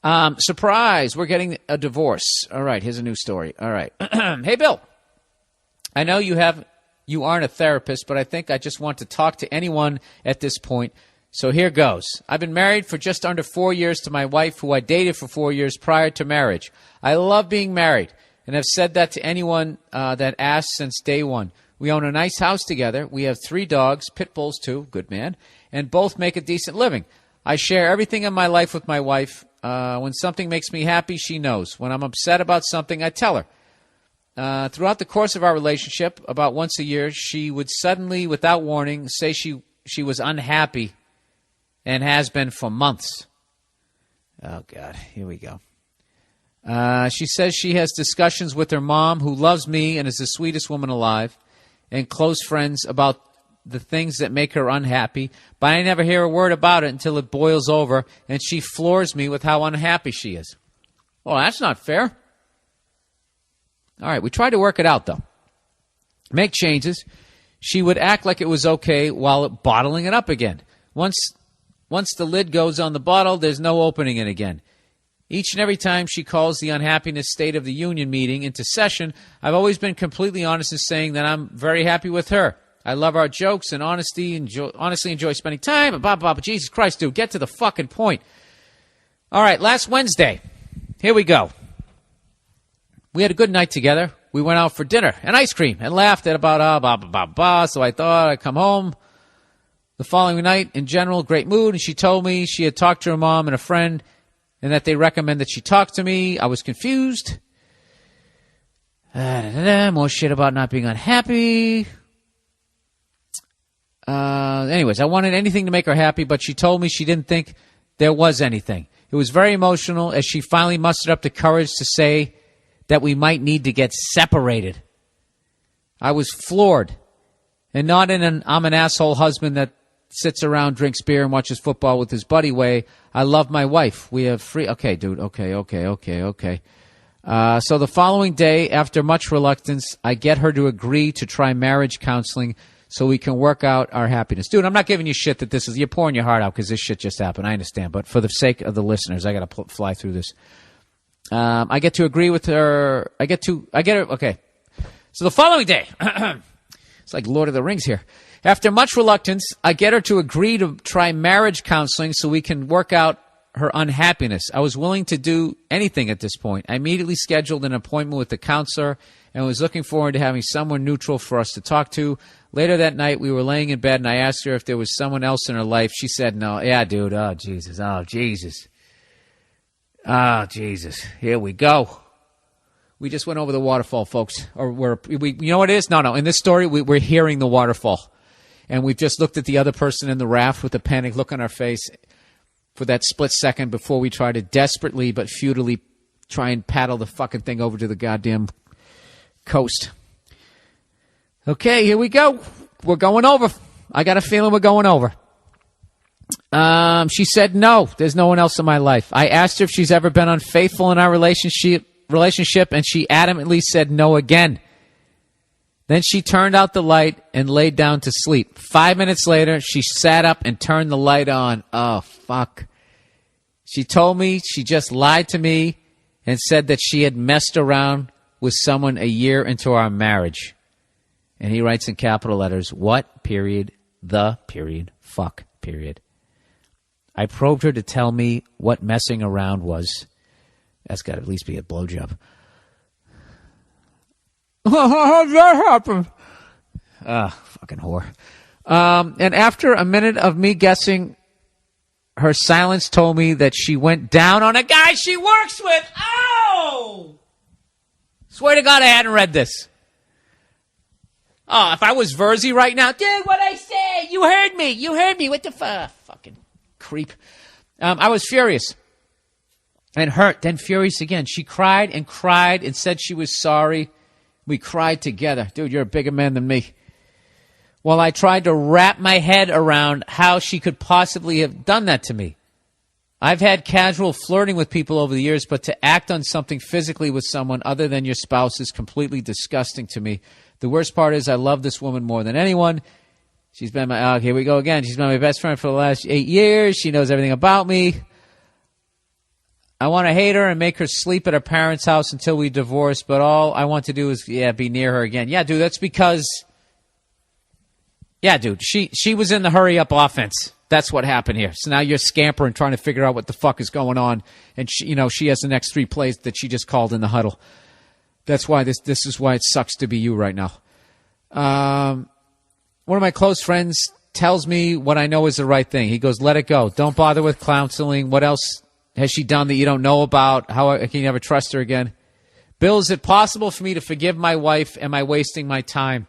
Surprise, we're getting a divorce. All right, here's a new story. All right. Hey, Bill. I know you aren't a therapist, but I think I just want to talk to anyone at this point. So here goes. I've been married for just under 4 years to my wife, who I dated for 4 years prior to marriage. I love being married and have said that to anyone that asks since day one. We own a nice house together. We have 3 dogs, pit bulls too, good man, and both make a decent living. I share everything in my life with my wife. When something makes me happy, she knows. When I'm upset about something, I tell her. Throughout the course of our relationship, about once a year, she would suddenly, without warning, say she was unhappy and has been for months. Oh, God, here we go. She says she has discussions with her mom, who loves me and is the sweetest woman alive, and close friends about the things that make her unhappy, but I never hear a word about it until it boils over, and she floors me with how unhappy she is. Well, that's not fair. All right, we tried to work it out, though. Make changes. She would act like it was okay while bottling it up again. Once the lid goes on the bottle, there's no opening it again. Each and every time she calls the unhappiness State of the Union meeting into session, I've always been completely honest in saying that I'm very happy with her. I love our jokes and honestly enjoy spending time. Blah, blah, blah. Jesus Christ, dude, get to the fucking point. All right, last Wednesday. Here we go. We had a good night together. We went out for dinner and ice cream and laughed at about blah, blah, blah, blah. So I thought I'd come home. The following night, in general, great mood, and she told me she had talked to her mom and a friend and that they recommend that she talk to me. I was confused. More shit about not being unhappy. Anyways, I wanted anything to make her happy, but she told me she didn't think there was anything. It was very emotional as she finally mustered up the courage to say that we might need to get separated. I was floored, and not in an I'm an asshole husband that sits around, drinks beer, and watches football with his buddy way. I love my wife. We have free... Okay, dude. Okay. So the following day, after much reluctance, I get her to agree to try marriage counseling so we can work out our happiness. Dude, I'm not giving you shit that you're pouring your heart out because this shit just happened. I understand. But for the sake of the listeners, I got to fly through this. I get to agree with her. I get her. Okay. So the following day, it's like Lord of the Rings here. After much reluctance, I get her to agree to try marriage counseling so we can work out her unhappiness. I was willing to do anything at this point. I immediately scheduled an appointment with the counselor and was looking forward to having someone neutral for us to talk to. Later that night, we were laying in bed, and I asked her if there was someone else in her life. She said no. Yeah, dude. Oh, Jesus. Oh, Jesus. Oh, Jesus. Here we go. We just went over the waterfall, folks. Or you know what it is? No. In this story, we're hearing the waterfall. And we've just looked at the other person in the raft with a panic look on our face for that split second before we try to desperately but futilely try and paddle the fucking thing over to the goddamn coast. Okay, here we go. We're going over. I got a feeling we're going over. She said no. There's no one else in my life. I asked her if she's ever been unfaithful in our relationship, and she adamantly said no again. Then she turned out the light and laid down to sleep. 5 minutes later, she sat up and turned the light on. Oh, fuck. She told me she just lied to me and said that she had messed around with someone a year into our marriage. And he writes in capital letters, what, period, the, period, fuck, period. I probed her to tell me what messing around was. That's got to at least be a blowjob. How did that happen? Fucking whore. And after a minute of me guessing, her silence told me that she went down on a guy she works with. Oh! Swear to God I hadn't read this. Oh, if I was Verzi right now, dude, what'd I say? You heard me. What the fucking creep. I was furious and hurt, then furious again. She cried and said she was sorry. We cried together. Dude, you're a bigger man than me. While I tried to wrap my head around how she could possibly have done that to me. I've had casual flirting with people over the years, but to act on something physically with someone other than your spouse is completely disgusting to me. The worst part is I love this woman more than anyone. She's been here we go again. She's been my best friend for the last 8 years. She knows everything about me. I want to hate her and make her sleep at her parents' house until we divorce, but all I want to do is, be near her again. Yeah, dude, that's because... Yeah, dude, she was in the hurry-up offense. That's what happened here. So now you're scampering, trying to figure out what the fuck is going on, and she has the next 3 plays that she just called in the huddle. That's why this is why it sucks to be you right now. One of my close friends tells me what I know is the right thing. He goes, let it go. Don't bother with counseling. What else has she done that you don't know about? How can you ever trust her again? Bill, is it possible for me to forgive my wife? Am I wasting my time?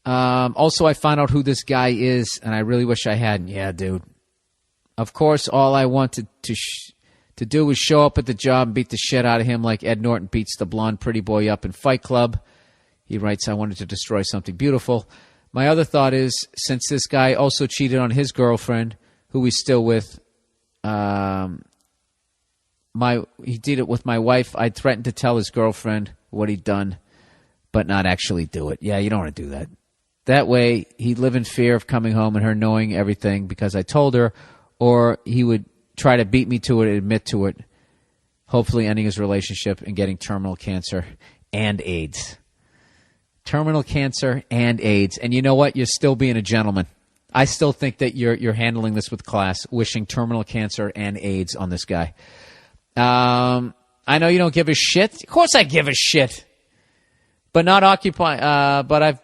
Also, I found out who this guy is, and I really wish I hadn't. Yeah, dude. Of course, all I wanted to do was show up at the job and beat the shit out of him like Ed Norton beats the blonde pretty boy up in Fight Club. He writes, I wanted to destroy something beautiful. My other thought is, since this guy also cheated on his girlfriend, who he's still with, he did it with my wife. I threatened to tell his girlfriend what he'd done, but not actually do it. Yeah, you don't want to do that. That way, he'd live in fear of coming home and her knowing everything because I told her, or he would try to beat me to it and admit to it, hopefully ending his relationship and getting terminal cancer and AIDS. Terminal cancer and AIDS. And you know what? You're still being a gentleman. I still think that you're handling this with class, wishing terminal cancer and AIDS on this guy. I know you don't give a shit. Of course I give a shit. But not occupy, but I've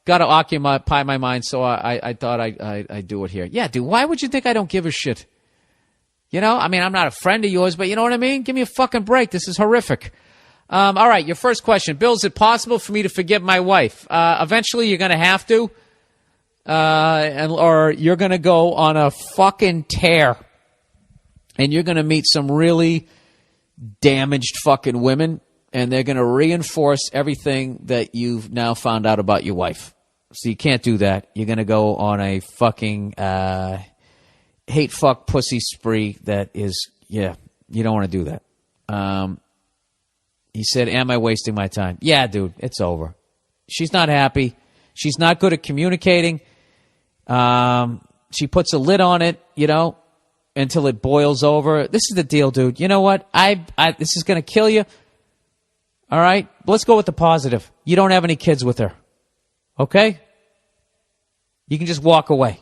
got to occupy my mind, so I thought I'd do it here. Yeah, dude, why would you think I don't give a shit? I mean, I'm not a friend of yours, but you know what I mean? Give me a fucking break. This is horrific. All right, your first question. Bill, is it possible for me to forgive my wife? Eventually, you're going to have to, or you're going to go on a fucking tear, and you're going to meet some really damaged fucking women, and they're going to reinforce everything that you've now found out about your wife. So you can't do that. You're going to go on a fucking hate fuck pussy spree that is, you don't want to do that. He said, am I wasting my time? Yeah, dude, it's over. She's not happy. She's not good at communicating. She puts a lid on it, until it boils over. This is the deal, dude. You know what? This is going to kill you. All right? Let's go with the positive. You don't have any kids with her. Okay? You can just walk away.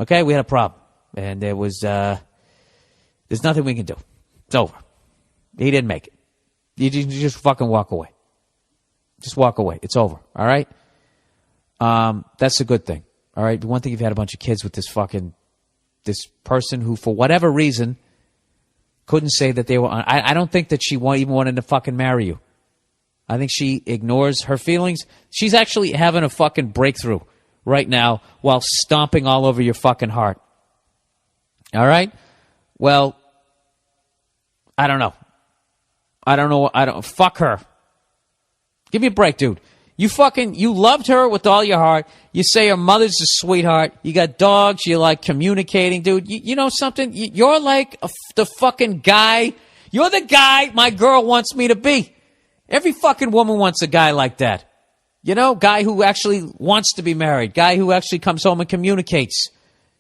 Okay? We had a problem. And there was, there's nothing we can do. It's over. He didn't make it. You just fucking walk away. Just walk away. It's over. All right? That's a good thing. All right? One thing, you've had a bunch of kids with this person who, for whatever reason, couldn't say that they were on. I don't think that she even wanted to fucking marry you. I think she ignores her feelings. She's actually having a fucking breakthrough right now while stomping all over your fucking heart. All right? Well, I don't know. Fuck her. Give me a break, dude. You loved her with all your heart. You say her mother's a sweetheart. You got dogs. You like communicating, dude. You know something? You're like the fucking guy. You're the guy my girl wants me to be. Every fucking woman wants a guy like that. Guy who actually wants to be married. Guy who actually comes home and communicates.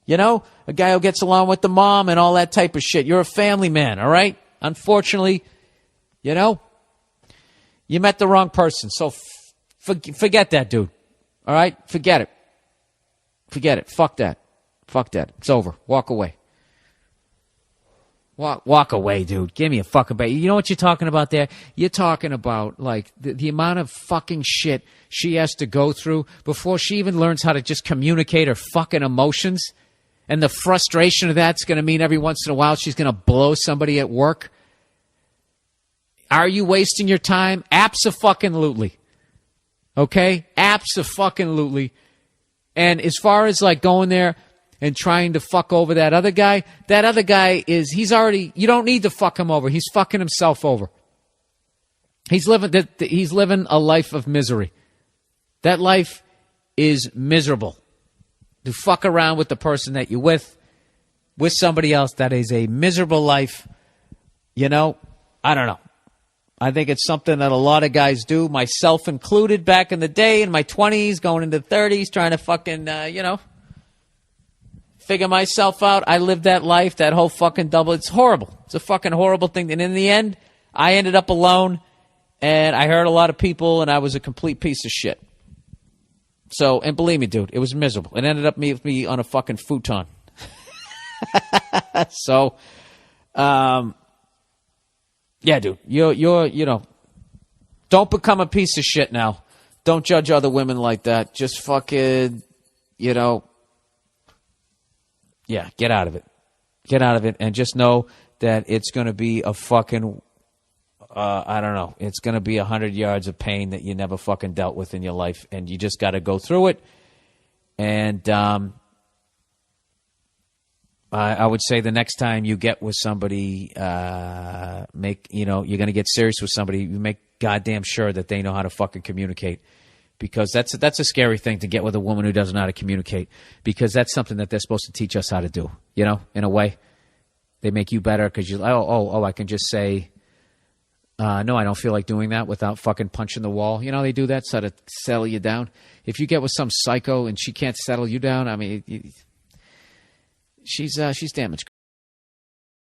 A guy who gets along with the mom and all that type of shit. You're a family man, all right? Unfortunately, you met the wrong person. So forget that, dude. All right? Forget it. Forget it. Fuck that. It's over. Walk away. Walk away, dude. Give me a fucking break. You know what you're talking about there? You're talking about, like, the amount of fucking shit she has to go through before she even learns how to just communicate her fucking emotions. And the frustration of that's going to mean every once in a while she's going to blow somebody at work. Are you wasting your time? Abso-fucking-lutely. Okay? Abso-fucking-lutely. And as far as, like, going there and trying to fuck over that other guy you don't need to fuck him over. He's fucking himself over. He's living a life of misery. That life is miserable. To fuck around with the person that you're with somebody else, that is a miserable life. I don't know. I think it's something that a lot of guys do, myself included, back in the day, in my 20s, going into 30s, trying to fucking, figure myself out. I lived that life, that whole fucking double. It's horrible. It's a fucking horrible thing. And in the end, I ended up alone, and I hurt a lot of people, and I was a complete piece of shit. So, and believe me, dude, it was miserable. It ended up me on a fucking futon. So, yeah, dude, you're don't become a piece of shit now. Don't judge other women like that. Just fucking, yeah, get out of it. Get out of it, and just know that it's going to be a fucking, I don't know, it's going to be 100 yards of pain that you never fucking dealt with in your life, and you just got to go through it. And I would say the next time you get with somebody, you're going to get serious with somebody, you make goddamn sure that they know how to fucking communicate. Because that's a scary thing to get with a woman who doesn't know how to communicate. Because that's something that they're supposed to teach us how to do, in a way. They make you better because I can just say, no, I don't feel like doing that without fucking punching the wall. They do that so to settle you down. If you get with some psycho and she can't settle you down, I mean, she's damage